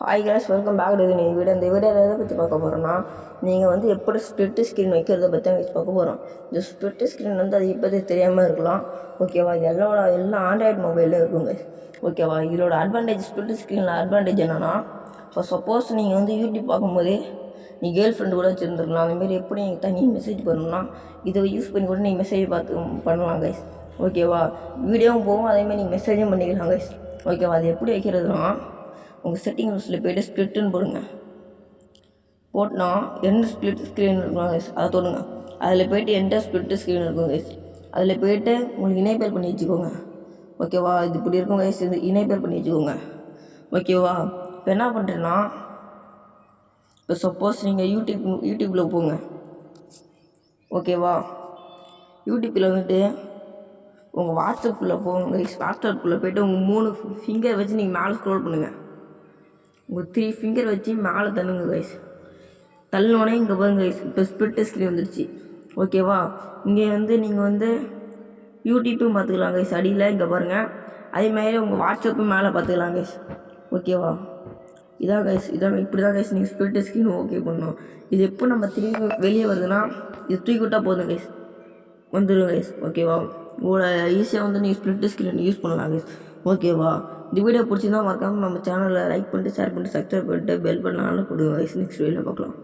Hi guys, welcome back to இந்த video. இந்த வீடியோவில் எதை பற்றி பார்க்க போகிறோன்னா, நீங்கள் வந்து எப்படி ஸ்ப்ளிட் ஸ்க்ரீன் வைக்கிறத பற்றி தான் பார்க்க போகிறோம். இந்த ஸ்ப்ளிட் ஸ்க்ரீன் வந்து அது இப்போதே தெரியாமல் இருக்கலாம். ஓகேவா, இது எல்லா ஆண்ட்ராய்டு மொபைலில் இருக்குங்க. ஓகேவா, இதோட அட்வான்டேஜ், ஸ்ப்ளிட் ஸ்க்ரீனில் அட்வான்டேஜ் என்னென்னா, இப்போ சப்போஸ் நீங்கள் வந்து யூடியூப் பார்க்கும்போதே நீ கேர்ள் ஃப்ரெண்டு கூட வச்சுருந்துருக்கலாம். அதுமாரி எப்படி நீங்கள் தனியாக மெசேஜ் பண்ணணும்னா இதை யூஸ் பண்ணி கூட நீங்கள் மெசேஜ் பண்ணலாம் கைஸ். ஓகேவா, வீடியோவும் போகும், அதேமாதிரி நீங்கள் மெசேஜும் பண்ணிக்கலாம் கைஸ். ஓகேவா, அது எப்படி வைக்கிறதுனா, உங்கள் செட்டிங்ஸில் போய்ட்டு ஸ்ப்ளிட்டுன்னு போடுங்க. போட்டுனா எந்த ஸ்ப்ளிட் ஸ்க்ரீன் இருக்கும் கைஸ் அதை தொடுங்க. அதில் போய்ட்டு எந்த ஸ்ப்ளிட் ஸ்க்ரீன் இருக்கும் கைஸ் அதில் போய்ட்டு உங்களுக்கு இனேபிள் பண்ணி வச்சுக்கோங்க. ஓகேவா, இது இப்படி இருக்கும் கைஸ், இது இனேபிள் பண்ணி வச்சுக்கோங்க. ஓகேவா, இப்போ என்ன பண்ணுறேன்னா, இப்போ சப்போஸ் நீங்கள் யூடியூப்பில் போங்க. ஓகேவா, யூடியூப்பில் வந்துட்டு உங்கள் வாட்ஸ்அப்பில் போங்க கைஸ். வாட்ஸ்அப்புக்குள்ளே போய்ட்டு உங்கள் 3 ஃபிங்கர் வச்சு நீங்கள் மேலே ஸ்க்ரோல் பண்ணுங்கள். உங்கள் 3 ஃபிங்கர் வச்சு மேலே தள்ளுங்க கைஸ். தள்ளினோடனே இங்கே பாருங்க கைஸ், இப்போ ஸ்ப்ளிட் ஸ்க்ரீன் வந்துடுச்சு. ஓகேவா, இங்கே வந்து நீங்கள் வந்து யூடியூப்பும் பார்த்துக்கலாம் கைஸ். அடியில் இங்கே பாருங்கள், அதேமாதிரி உங்கள் வாட்ஸ்அப்பும் மேலே பார்த்துக்கலாம் கைஸ். ஓகேவா, இதான் கைஸ், இப்படி தான் கைஸ் நீங்கள் ஸ்ப்ளிட் ஸ்க்ரீன் ஓகே பண்ணணும். இது எப்போ நம்ம திரும்பி வெளியே வருதுன்னா, இது தூக்கி விட்டால் போதும் கைஸ், வந்துடும் கைஸ். ஓகேவா, உங்களோட ஈஸியாக வந்து நீங்கள் ஸ்ப்ளிட் ஸ்க்ரீன் யூஸ் பண்ணலாம் கைஸ். ஓகேவா, இந்த வீடியோ பிடிச்சிருந்தா மறக்காமல் நம்ம சேனலில் லைக் பண்ணிட்டு, ஷேர் பண்ணிட்டு, சப்ஸ்கிரைப் பண்ணிட்டு, பெல் பண்ணாலும் கொடுங்க கைஸ். நெக்ஸ்ட் வீடியோவில் பார்க்கலாம்.